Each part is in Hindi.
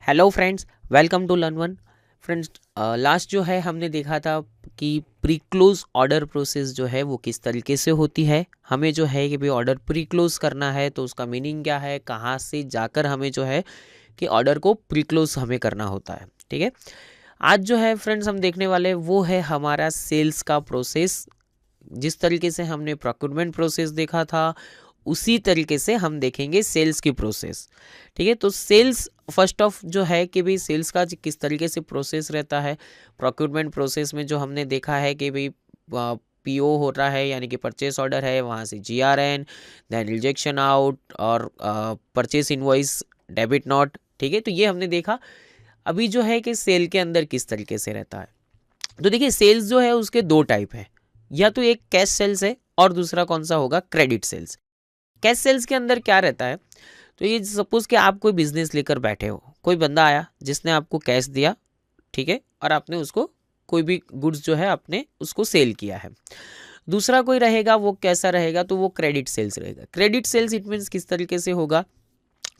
Hello friends, welcome to learn one. Friends, last जो है हमने देखा था कि प्री क्लोज ऑर्डर प्रोसेस जो है वो किस तरीके से होती है। हमें जो है कि भाई ऑर्डर प्री क्लोज करना है तो उसका मीनिंग क्या है, कहाँ से जाकर हमें जो है कि ऑर्डर को प्री क्लोज हमें करना होता है। ठीक है, आज जो है फ्रेंड्स हम देखने वाले वो है हमारा सेल्स का प्रोसेस। जिस तरीके से हमने प्रोक्योरमेंट प्रोसेस देखा था उसी तरीके से हम देखेंगे सेल्स की प्रोसेस। ठीक है, तो सेल्स फर्स्ट ऑफ जो है कि भाई सेल्स का किस तरीके से प्रोसेस रहता है। प्रोक्योरमेंट प्रोसेस में जो हमने देखा है कि भाई पीओ हो रहा है यानी कि परचेस ऑर्डर है, वहाँ से जीआरएन, देन रिजेक्शन आउट और परचेस इनवॉइस, डेबिट नॉट। ठीक है, तो ये हमने देखा। अभी जो है कि सेल के अंदर किस तरीके से रहता है, तो देखिए सेल्स जो है उसके दो टाइप है। या तो एक कैश सेल्स है और दूसरा कौन सा होगा, क्रेडिट सेल्स। कैश सेल्स के अंदर क्या रहता है, तो ये सपोज कि आप कोई बिजनेस लेकर बैठे हो, कोई बंदा आया जिसने आपको कैश दिया, ठीक है, और आपने उसको कोई भी गुड्स जो है आपने उसको सेल किया है। दूसरा कोई रहेगा, वो कैसा रहेगा, तो वो क्रेडिट सेल्स रहेगा। क्रेडिट सेल्स इट मीन्स किस तरीके से होगा,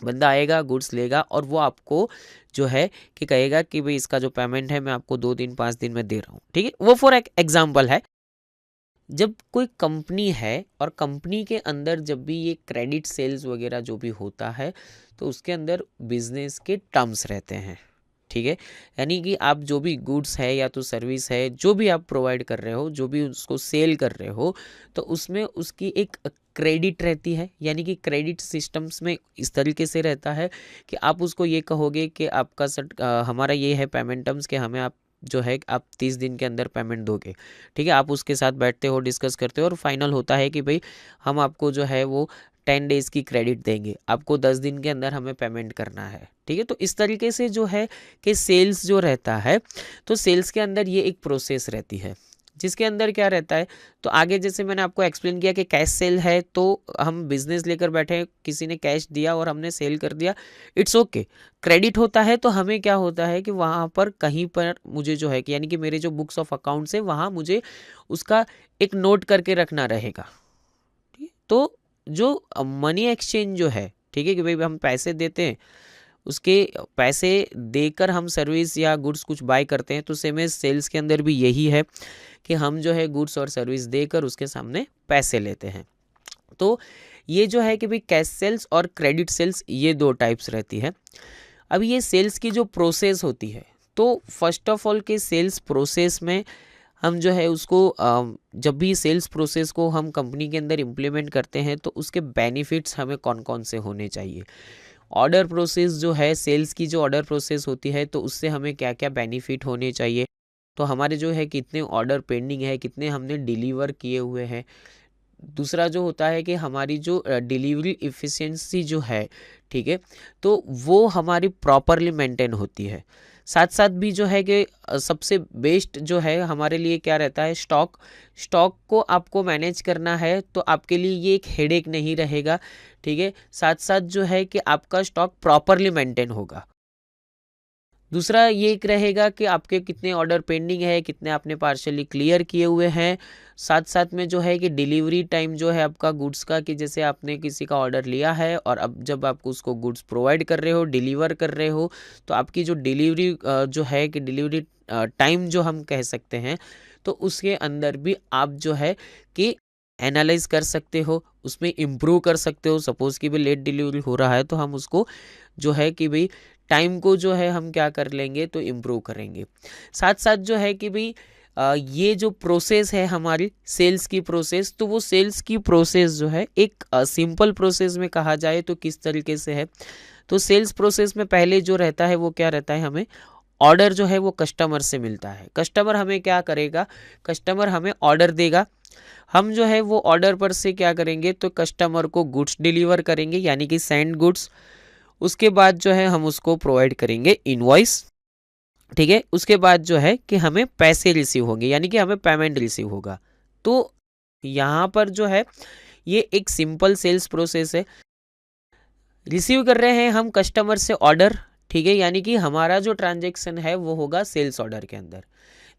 बंदा आएगा, गुड्स लेगा और वो आपको जो है कि कहेगा कि भाई इसका जो पेमेंट है मैं आपको 2 दिन 5 दिन में दे रहा हूँ। ठीक है, वो फॉर एग्जाम्पल है। जब कोई कंपनी है और कंपनी के अंदर जब भी ये क्रेडिट सेल्स वगैरह जो भी होता है तो उसके अंदर बिजनेस के टर्म्स रहते हैं। ठीक है, यानी कि आप जो भी गुड्स है या तो सर्विस है जो भी आप प्रोवाइड कर रहे हो, जो भी उसको सेल कर रहे हो, तो उसमें उसकी एक क्रेडिट रहती है। यानी कि क्रेडिट सिस्टम्स में इस तरीके से रहता है कि आप उसको ये कहोगे कि आपका हमारा ये है पेमेंट टर्म्स कि हमें आप जो है आप 30 दिन के अंदर पेमेंट दोगे। ठीक है, आप उसके साथ बैठते हो, डिस्कस करते हो और फाइनल होता है कि भाई हम आपको जो है वो 10 डेज की क्रेडिट देंगे, आपको 10 दिन के अंदर हमें पेमेंट करना है। ठीक है, तो इस तरीके से जो है कि सेल्स जो रहता है, तो सेल्स के अंदर ये एक प्रोसेस रहती है जिसके अंदर क्या रहता है। तो आगे जैसे मैंने आपको एक्सप्लेन किया कि कैश सेल है, तो हम बिजनेस लेकर बैठे हैं, किसी ने कैश दिया और हमने सेल कर दिया, इट्स ओके। क्रेडिट होता है तो हमें क्या होता है कि वहाँ पर कहीं पर मुझे जो है कि यानी कि मेरे जो बुक्स ऑफ अकाउंट्स है वहाँ मुझे उसका एक नोट करके रखना रहेगा। ठीक है, तो जो मनी एक्सचेंज जो है, ठीक है, कि भाई हम पैसे देते हैं, उसके पैसे देकर हम सर्विस या गुड्स कुछ बाय करते हैं, तो सेम एज सेल्स के अंदर भी यही है कि हम जो है गुड्स और सर्विस देकर उसके सामने पैसे लेते हैं। तो ये जो है कि भाई कैश सेल्स और क्रेडिट सेल्स ये दो टाइप्स रहती है। अब ये सेल्स की जो प्रोसेस होती है, तो फर्स्ट ऑफ ऑल के सेल्स प्रोसेस में हम जो है उसको जब भी सेल्स प्रोसेस को हम कंपनी के अंदर इम्प्लीमेंट करते हैं तो उसके बेनिफिट्स हमें कौन कौन से होने चाहिए। ऑर्डर प्रोसेस जो है, सेल्स की जो ऑर्डर प्रोसेस होती है, तो उससे हमें क्या क्या बेनिफिट होने चाहिए। तो हमारे जो है कितने ऑर्डर पेंडिंग है, कितने हमने डिलीवर किए हुए हैं। दूसरा जो होता है कि हमारी जो डिलीवरी इफ़िशियंसी जो है, ठीक है, तो वो हमारी प्रॉपरली मेंटेन होती है। साथ साथ भी जो है कि सबसे बेस्ट जो है हमारे लिए क्या रहता है, स्टॉक। स्टॉक को आपको मैनेज करना है तो आपके लिए ये एक हेडेक नहीं रहेगा। ठीक है, साथ साथ जो है कि आपका स्टॉक प्रॉपरली मेंटेन होगा। दूसरा ये एक रहेगा कि आपके कितने ऑर्डर पेंडिंग है, कितने आपने पार्शियली क्लियर किए हुए हैं। साथ साथ में जो है कि डिलीवरी टाइम जो है आपका गुड्स का, कि जैसे आपने किसी का ऑर्डर लिया है और अब जब आप उसको गुड्स प्रोवाइड कर रहे हो, डिलीवर कर रहे हो, तो आपकी जो डिलीवरी जो है कि डिलीवरी टाइम जो हम कह सकते हैं, तो उसके अंदर भी आप जो है कि एनालाइज कर सकते हो, उसमें इम्प्रूव कर सकते हो। सपोज़ कि भाई लेट डिलीवरी हो रहा है तो हम उसको जो है कि भाई टाइम को जो है हम क्या कर लेंगे, तो इम्प्रूव करेंगे। साथ साथ जो है कि भाई ये जो प्रोसेस है हमारी सेल्स की प्रोसेस, तो वो सेल्स की प्रोसेस जो है एक सिंपल प्रोसेस में कहा जाए तो किस तरीके से है। तो सेल्स प्रोसेस में पहले जो रहता है वो क्या रहता है, हमें ऑर्डर जो है वो कस्टमर से मिलता है। कस्टमर हमें क्या करेगा, कस्टमर हमें ऑर्डर देगा, हम जो है वो ऑर्डर पर से क्या करेंगे, तो कस्टमर को गुड्स डिलीवर करेंगे यानी कि सेंड गुड्स। उसके बाद जो है हम उसको प्रोवाइड करेंगे इनवॉइस। ठीक है, उसके बाद जो है कि हमें पैसे रिसीव होंगे यानी कि हमें पेमेंट रिसीव होगा। तो यहाँ पर जो है ये एक सिंपल सेल्स प्रोसेस है। रिसीव कर रहे हैं हम कस्टमर से ऑर्डर, ठीक है, यानी कि हमारा जो ट्रांजेक्शन है वो होगा सेल्स ऑर्डर के अंदर।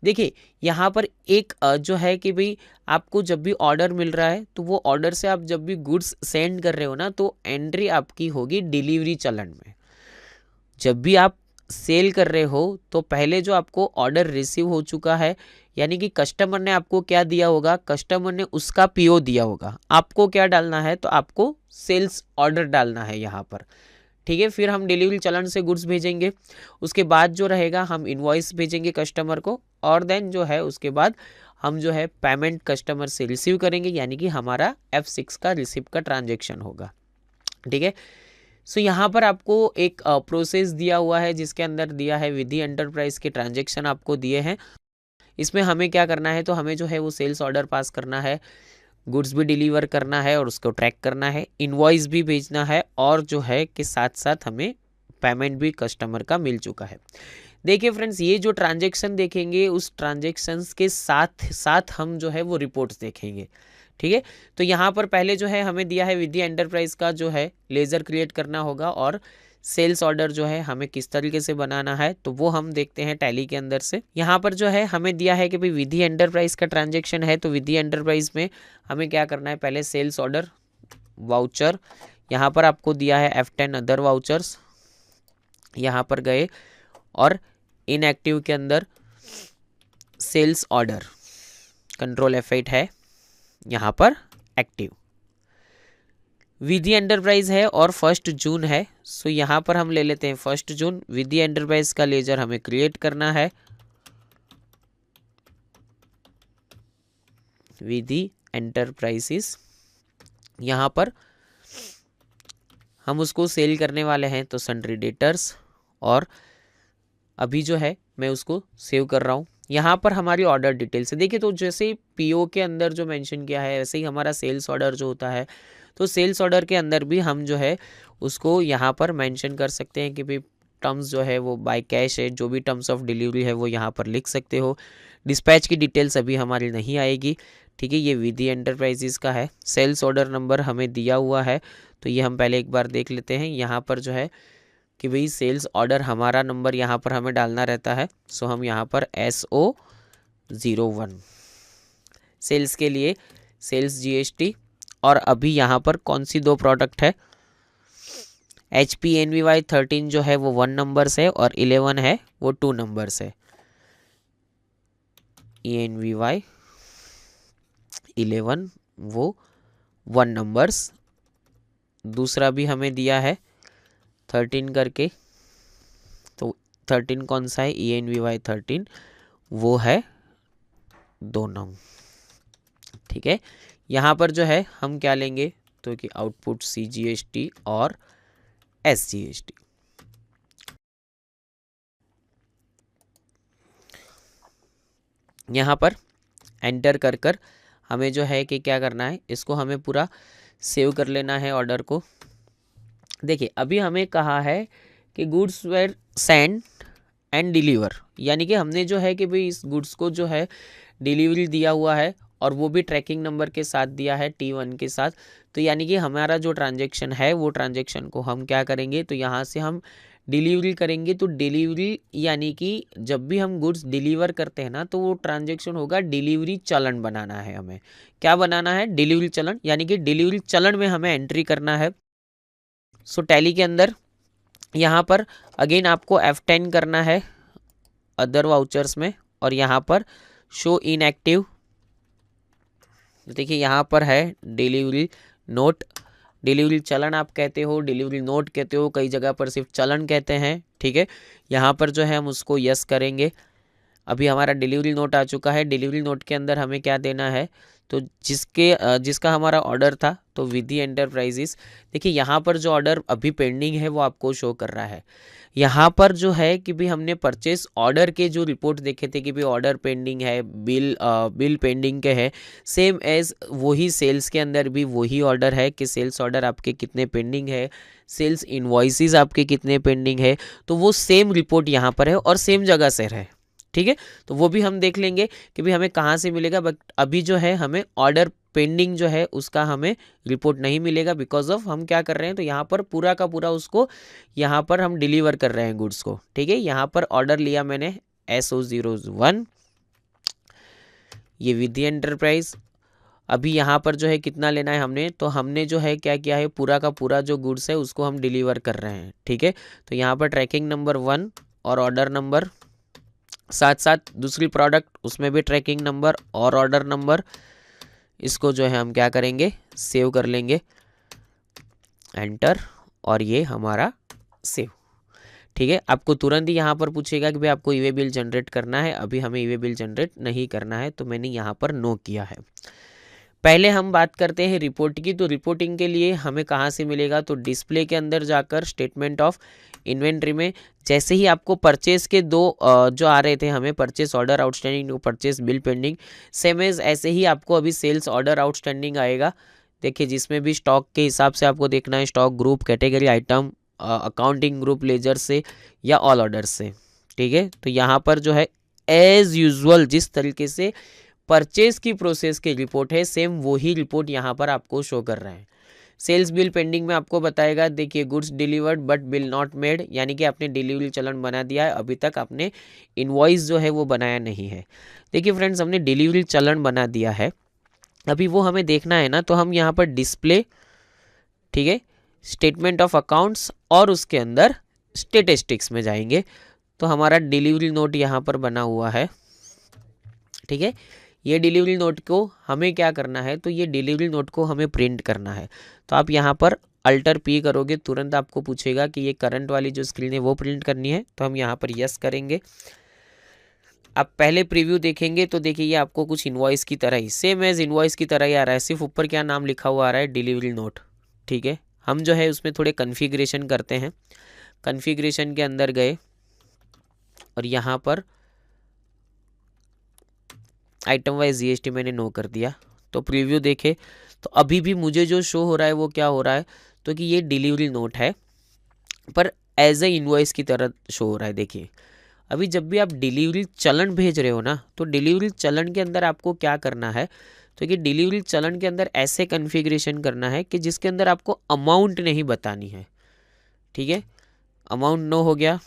देखिए यहाँ पर एक जो है कि भाई आपको जब भी ऑर्डर मिल रहा है तो वो ऑर्डर से आप जब भी गुड्स सेंड कर रहे हो ना, तो एंट्री आपकी होगी डिलीवरी चलन में। जब भी आप सेल कर रहे हो तो पहले जो आपको ऑर्डर रिसीव हो चुका है, यानी कि कस्टमर ने आपको क्या दिया होगा, कस्टमर ने उसका पीओ दिया होगा, आपको क्या डालना है, तो आपको सेल्स ऑर्डर डालना है यहाँ पर। ठीक है, फिर हम डिलीवरी चलन से गुड्स भेजेंगे, उसके बाद जो रहेगा हम इनवॉइस भेजेंगे कस्टमर को, और देन जो है उसके बाद हम जो है पेमेंट कस्टमर से रिसीव करेंगे, यानी कि हमारा F6 का रिसिप्ट का ट्रांजेक्शन होगा। ठीक है, सो यहाँ पर आपको एक प्रोसेस दिया हुआ है जिसके अंदर दिया है विधि एंटरप्राइज के ट्रांजेक्शन आपको दिए हैं। इसमें हमें क्या करना है, तो हमें जो है वो सेल्स ऑर्डर पास करना है, गुड्स भी डिलीवर करना है और उसको ट्रैक करना है, इनवॉइस भी भेजना है, और जो है कि साथ साथ हमें पेमेंट भी कस्टमर का मिल चुका है। देखिए फ्रेंड्स, ये जो ट्रांजेक्शन देखेंगे उस ट्रांजेक्शन्स के साथ साथ हम जो है वो रिपोर्ट्स देखेंगे। ठीक है, तो यहाँ पर पहले जो है हमें दिया है विधि एंटरप्राइज का जो है लेज़र क्रिएट करना होगा, और सेल्स ऑर्डर जो है हमें किस तरीके से बनाना है तो वो हम देखते हैं टैली के अंदर से। यहाँ पर जो है हमें दिया है कि भाई विधि एंटरप्राइज का ट्रांजेक्शन है, तो विधि एंटरप्राइज में हमें क्या करना है, पहले सेल्स ऑर्डर वाउचर, यहाँ पर आपको दिया है F10 अदर वाउचर्स, यहाँ पर गए और इनएक्टिव के अंदर सेल्स ऑर्डर कंट्रोल F8 है, यहाँ पर एक्टिव विधि एंटरप्राइज है और 1 जून है। सो यहाँ पर हम ले लेते हैं 1 जून। विधि एंटरप्राइज का लेजर हमें क्रिएट करना है, विधि एंटरप्राइजेस, यहाँ पर हम उसको सेल करने वाले हैं तो सन्ड्री डेटर्स, और अभी जो है मैं उसको सेव कर रहा हूँ। यहाँ पर हमारी ऑर्डर डिटेल से देखिए, तो जैसे पीओ के अंदर जो मेंशन किया है वैसे ही हमारा सेल्स ऑर्डर जो होता है, तो सेल्स ऑर्डर के अंदर भी हम जो है उसको यहाँ पर मेंशन कर सकते हैं कि भाई टर्म्स जो है वो बाय कैश है, जो भी टर्म्स ऑफ डिलीवरी है वो यहाँ पर लिख सकते हो। डिस्पैच की डिटेल्स अभी हमारी नहीं आएगी। ठीक है, ये विधि एंटरप्राइजेस का है। सेल्स ऑर्डर नंबर हमें दिया हुआ है, तो ये हम पहले एक बार देख लेते हैं। यहाँ पर जो है कि भाई सेल्स ऑर्डर हमारा नंबर यहाँ पर हमें डालना रहता है, सो हम यहाँ पर SO01 सेल्स के लिए सेल्स GST, और अभी यहाँ पर कौन सी 2 प्रोडक्ट है, HP NVY 13 जो है वो 1 नंबर से और 11 है वो 2 नंबर से। ENVY 11 वो 1 नंबर्स, दूसरा भी हमें दिया है 13 करके, तो 13 कौन सा है, ENVY 13 वो है 2 नंबर। ठीक है, यहाँ पर जो है हम क्या लेंगे, तो कि आउटपुट CGST और SGST। यहाँ पर एंटर कर कर हमें जो है कि क्या करना है, इसको हमें पूरा सेव कर लेना है ऑर्डर को। देखिए, अभी हमें कहा है कि goods were sent and deliver, यानी कि हमने जो है कि भाई इस गुड्स को जो है डिलीवरी दिया हुआ है, और वो भी ट्रैकिंग नंबर के साथ दिया है T1 के साथ। तो यानी कि हमारा जो ट्रांजेक्शन है वो ट्रांजेक्शन को हम क्या करेंगे, तो यहाँ से हम डिलीवरी करेंगे। तो डिलीवरी यानी कि जब भी हम गुड्स डिलीवर करते हैं ना, तो वो ट्रांजेक्शन होगा डिलीवरी चलन बनाना है। हमें क्या बनाना है, डिलीवरी चलन, यानी कि डिलीवरी चलन में हमें एंट्री करना है। सो टैली के अंदर यहाँ पर अगेन आपको F10 करना है अदर वाउचर्स में, और यहाँ पर शो इनएक्टिव, देखिए यहाँ पर है डिलीवरी नोट, डिलीवरी चलन आप कहते हो, डिलीवरी नोट कहते हो, कई जगह पर सिर्फ चलन कहते हैं। ठीक है, यहाँ पर जो है हम उसको यस करेंगे। अभी हमारा डिलीवरी नोट आ चुका है। डिलीवरी नोट के अंदर हमें क्या देना है, तो जिसका हमारा ऑर्डर था, तो विधि एंटरप्राइजेस। देखिए यहाँ पर जो ऑर्डर अभी पेंडिंग है वो आपको शो कर रहा है। यहाँ पर जो है कि भाई हमने परचेस ऑर्डर के जो रिपोर्ट देखे थे कि भाई ऑर्डर पेंडिंग है, बिल पेंडिंग के है, सेम एज वही सेल्स के अंदर भी वही ऑर्डर है कि सेल्स ऑर्डर आपके कितने पेंडिंग है, सेल्स इनवॉइसेस आपके कितने पेंडिंग है, तो वो सेम रिपोर्ट यहाँ पर है और सेम जगह से है। ठीक है, तो वो भी हम देख लेंगे कि भाई हमें कहाँ से मिलेगा। बट अभी जो है हमें ऑर्डर पेंडिंग जो है उसका हमें रिपोर्ट नहीं मिलेगा, बिकॉज ऑफ हम क्या कर रहे हैं, तो यहाँ पर पूरा का पूरा उसको यहाँ पर हम डिलीवर कर रहे हैं गुड्स को। ठीक है, यहाँ पर ऑर्डर लिया मैंने SO01, ये विधि एंटरप्राइज। अभी यहाँ पर जो है कितना लेना है हमने, तो हमने जो है क्या किया है, पूरा का पूरा जो गुड्स है उसको हम डिलीवर कर रहे हैं। ठीक है, तो यहाँ पर ट्रैकिंग नंबर 1 और ऑर्डर नंबर, साथ साथ दूसरी प्रोडक्ट उसमें भी ट्रैकिंग नंबर और ऑर्डर नंबर। इसको जो है हम क्या करेंगे, सेव कर लेंगे, एंटर, और ये हमारा सेव। ठीक है, आपको तुरंत ही यहाँ पर पूछेगा कि भाई आपको ईवे बिल जनरेट करना है। अभी हमें ईवे बिल जनरेट नहीं करना है, तो मैंने यहाँ पर नो किया है। पहले हम बात करते हैं रिपोर्ट की। तो रिपोर्टिंग के लिए हमें कहाँ से मिलेगा, तो डिस्प्ले के अंदर जाकर स्टेटमेंट ऑफ इन्वेंट्री में जैसे ही आपको परचेस के दो जो आ रहे थे हमें, purchase order outstanding, purchase bill pending, same as ऐसे ही आपको अभी सेल्स ऑर्डर आउटस्टैंडिंग आएगा। देखिए, जिसमें भी स्टॉक के हिसाब से आपको देखना है, stock group, category, item, accounting group, ledger से या ऑल ऑर्डर से। ठीक है, तो यहाँ पर जो है एज यूजुअल जिस तरीके से परचेज की प्रोसेस की रिपोर्ट है, सेम वही रिपोर्ट यहाँ पर आपको शो कर रहा है। सेल्स बिल पेंडिंग में आपको बताएगा, देखिए goods delivered but bill not made, यानी कि आपने डिलीवरी चलन बना दिया है, अभी तक आपने इनवॉइस जो है वो बनाया नहीं है। देखिए फ्रेंड्स, हमने डिलीवरी चलन बना दिया है, अभी वो हमें देखना है ना, तो हम यहाँ पर डिस्प्ले, ठीक है, स्टेटमेंट ऑफ अकाउंट्स और उसके अंदर स्टेटिस्टिक्स में जाएंगे। तो हमारा डिलीवरी नोट यहाँ पर बना हुआ है। ठीक है, ये डिलीवरी नोट को हमें क्या करना है, तो ये डिलीवरी नोट को हमें प्रिंट करना है। तो आप यहाँ पर अल्टर पी करोगे, तुरंत आपको पूछेगा कि ये करंट वाली जो स्क्रीन है वो प्रिंट करनी है। तो हम यहाँ पर यस करेंगे। आप पहले प्रीव्यू देखेंगे तो देखिए ये आपको कुछ इनवॉइस की तरह ही, सेम एज इनवॉइस की तरह ही आ रहा है, सिर्फ ऊपर क्या नाम लिखा हुआ आ रहा है, डिलीवरी नोट। ठीक है, हम जो है उसमें थोड़े कन्फिग्रेशन करते हैं। कन्फिग्रेशन के अंदर गए और यहाँ पर आइटम वाइज जीएसटी मैंने नो कर दिया। तो प्रीव्यू देखे तो अभी भी मुझे जो शो हो रहा है वो क्या हो रहा है, तो कि ये डिलीवरी नोट है पर एज ए इनवॉइस की तरह शो हो रहा है। देखिए, अभी जब भी आप डिलीवरी चलन भेज रहे हो ना, तो डिलीवरी चलन के अंदर आपको क्या करना है, तो कि डिलीवरी चलन के अंदर ऐसे कन्फिग्रेशन करना है कि जिसके अंदर आपको अमाउंट नहीं बतानी है। ठीक है, अमाउंट नो हो गया,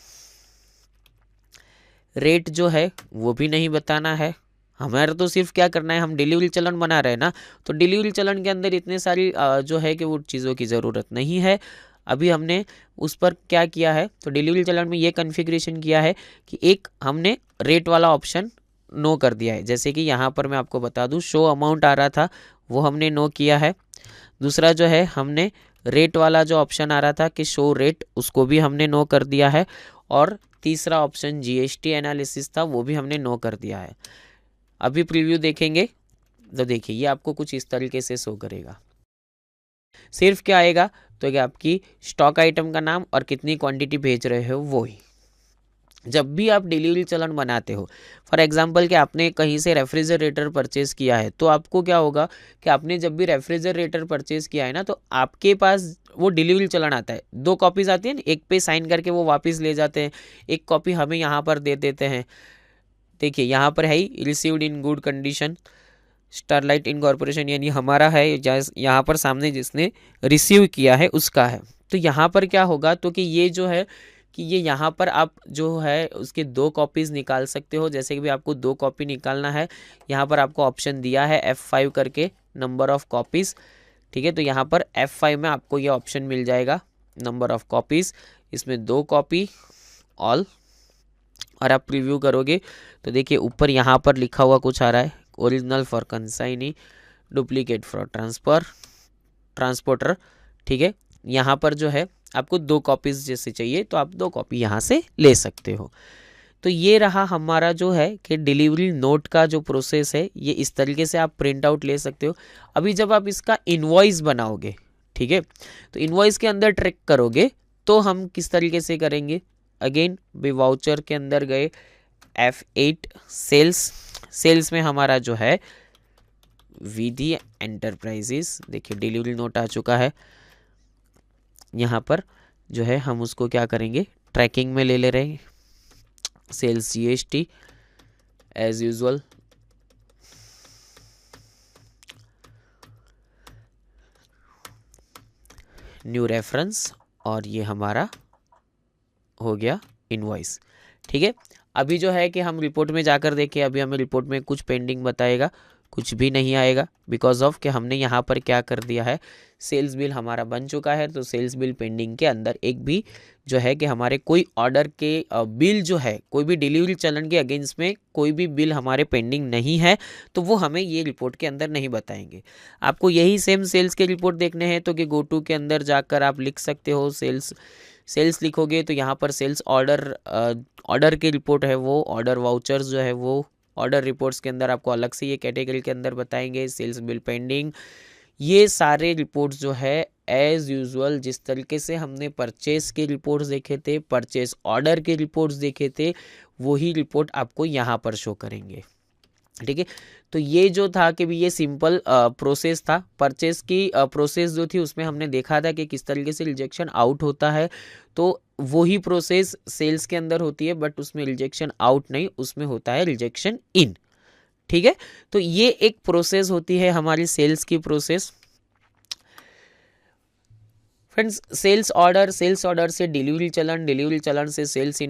रेट जो है वो भी नहीं बताना है। हमारा तो सिर्फ क्या करना है, हम डिलीवरी चलन बना रहे हैं ना, तो डिलीवरी चलन के अंदर इतने सारी जो है कि वो चीज़ों की ज़रूरत नहीं है। अभी हमने उस पर क्या किया है, तो डिलीवरी चलन में ये कन्फिग्रेशन किया है कि एक हमने रेट वाला ऑप्शन नो कर दिया है। जैसे कि यहाँ पर मैं आपको बता दूँ, शो अमाउंट आ रहा था वो हमने नो किया है। दूसरा जो है, हमने रेट वाला जो ऑप्शन आ रहा था कि शो रेट, उसको भी हमने नो कर दिया है। और तीसरा ऑप्शन जीएसटी एनालिसिस था, वो भी हमने नो कर दिया है। अभी प्रीव्यू देखेंगे तो देखिए ये आपको कुछ इस तरीके से शो करेगा। सिर्फ क्या आएगा, तो क्या आपकी स्टॉक आइटम का नाम और कितनी क्वांटिटी भेज रहे हो वो ही। जब भी आप डिलीवरी चलन बनाते हो, फॉर एग्जांपल कि आपने कहीं से रेफ्रिजरेटर परचेज किया है, तो आपको क्या होगा कि आपने जब भी रेफ्रिजरेटर परचेज किया है ना, तो आपके पास वो डिलीवरी चलन आता है, 2 कॉपीज आती है ना, एक पे साइन करके वो वापस ले जाते हैं, एक कॉपी हमें यहाँ पर दे देते हैं। देखिए यहाँ पर है he received in good condition Sterlite incorporation, यानी हमारा है, यहाँ पर सामने जिसने रिसीव किया है उसका है। तो यहाँ पर क्या होगा, तो कि ये जो है कि ये यहाँ पर आप जो है उसके 2 कॉपीज़ निकाल सकते हो। जैसे कि भी आपको 2 कॉपी निकालना है, यहाँ पर आपको ऑप्शन दिया है F5 करके, नंबर ऑफ़ कॉपीज़। ठीक है, तो यहाँ पर F5 में आपको ये ऑप्शन मिल जाएगा, नंबर ऑफ़ कॉपीज़, इसमें 2 कॉपी ऑल। और आप प्रीव्यू करोगे तो देखिए ऊपर यहाँ पर लिखा हुआ कुछ आ रहा है, original for consignee, duplicate for transporter. ठीक है, यहाँ पर जो है आपको 2 कॉपीज़ जैसे चाहिए तो आप 2 कॉपी यहाँ से ले सकते हो। तो ये रहा हमारा जो है कि डिलीवरी नोट का जो प्रोसेस है, ये इस तरीके से आप प्रिंट आउट ले सकते हो। अभी जब आप इसका इनवॉइस बनाओगे, ठीक है, तो इनवॉइस के अंदर ट्रैक करोगे तो हम किस तरीके से करेंगे, अगेन बी वाउचर के अंदर गए, F8 सेल्स में हमारा जो है विधि एंटरप्राइजेस, देखिए डिलीवरी नोट आ चुका है। यहाँ पर जो है हम उसको क्या करेंगे, ट्रैकिंग में ले रहे हैं, sales GST as usual, new reference, और ये हमारा हो गया इनवॉइस। ठीक है, अभी जो है कि हम रिपोर्ट में जाकर देखें, अभी हमें रिपोर्ट में कुछ पेंडिंग बताएगा, कुछ भी नहीं आएगा, बिकॉज ऑफ कि हमने यहाँ पर क्या कर दिया है, सेल्स बिल हमारा बन चुका है। तो सेल्स बिल पेंडिंग के अंदर एक भी जो है कि हमारे कोई ऑर्डर के बिल जो है, कोई भी डिलीवरी चलन के अगेंस्ट में कोई भी बिल हमारे पेंडिंग नहीं है, तो वो हमें ये रिपोर्ट के अंदर नहीं बताएंगे। आपको यही सेम सेल्स के रिपोर्ट देखने हैं तो कि गो टू के अंदर जाकर आप लिख सकते हो, सेल्स लिखोगे तो यहाँ पर सेल्स ऑर्डर की रिपोर्ट है, वो ऑर्डर वाउचर्स जो है वो ऑर्डर रिपोर्ट्स के अंदर आपको अलग से ये कैटेगरी के अंदर बताएंगे। सेल्स बिल पेंडिंग, ये सारे रिपोर्ट्स जो है एज यूजुअल जिस तरीके से हमने परचेस के रिपोर्ट्स देखे थे, परचेस ऑर्डर के रिपोर्ट्स देखे थे, वही रिपोर्ट आपको यहाँ पर शो करेंगे। ठीक है, तो ये जो था कि भी ये सिंपल प्रोसेस था। परचेस की प्रोसेस जो थी उसमें हमने देखा था कि किस तरीके से रिजेक्शन आउट होता है, तो वही प्रोसेस सेल्स के अंदर होती है, बट उसमें रिजेक्शन आउट नहीं, उसमें होता है रिजेक्शन इन। ठीक है, तो ये एक प्रोसेस होती है हमारी सेल्स की प्रोसेस। फ्रेंड्स, सेल्स ऑर्डर से डिलीवरी चलन से सेल्स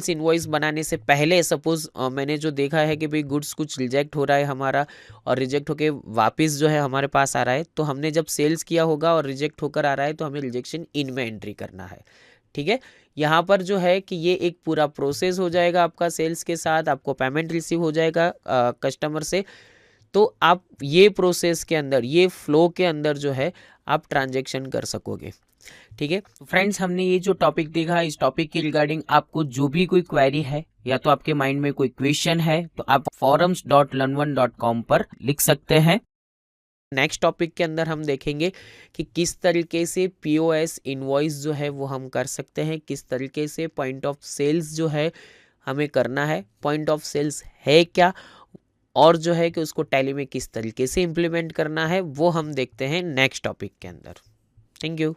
इनवॉइस बनाने से पहले सपोज मैंने जो देखा है कि भाई गुड्स कुछ रिजेक्ट हो रहा है हमारा, और रिजेक्ट होके वापस जो है हमारे पास आ रहा है, तो हमने जब सेल्स किया होगा और रिजेक्ट होकर आ रहा है तो हमें रिजेक्शन इन में एंट्री करना है। ठीक है, यहाँ पर जो है कि ये एक पूरा प्रोसेस हो जाएगा आपका सेल्स के साथ, आपको पेमेंट रिसीव हो जाएगा कस्टमर से, तो आप ये प्रोसेस के अंदर, ये फ्लो के अंदर जो है आप ट्रांजैक्शन कर सकोगे। ठीक है फ्रेंड्स, हमने ये जो टॉपिक देखा, इस टॉपिक के रिगार्डिंग आपको जो भी कोई क्वेरी है या तो आपके माइंड में कोई क्वेश्चन है तो आप forums.learn1.com पर लिख सकते हैं। नेक्स्ट टॉपिक के अंदर हम देखेंगे कि किस तरीके से पीओएस इनवॉइस जो है वो हम कर सकते हैं, किस तरीके से पॉइंट ऑफ सेल्स जो है हमें करना है, पॉइंट ऑफ सेल्स है क्या, और जो है कि उसको टैली में किस तरीके से इम्प्लीमेंट करना है, वो हम देखते हैं नेक्स्ट टॉपिक के अंदर। Thank you.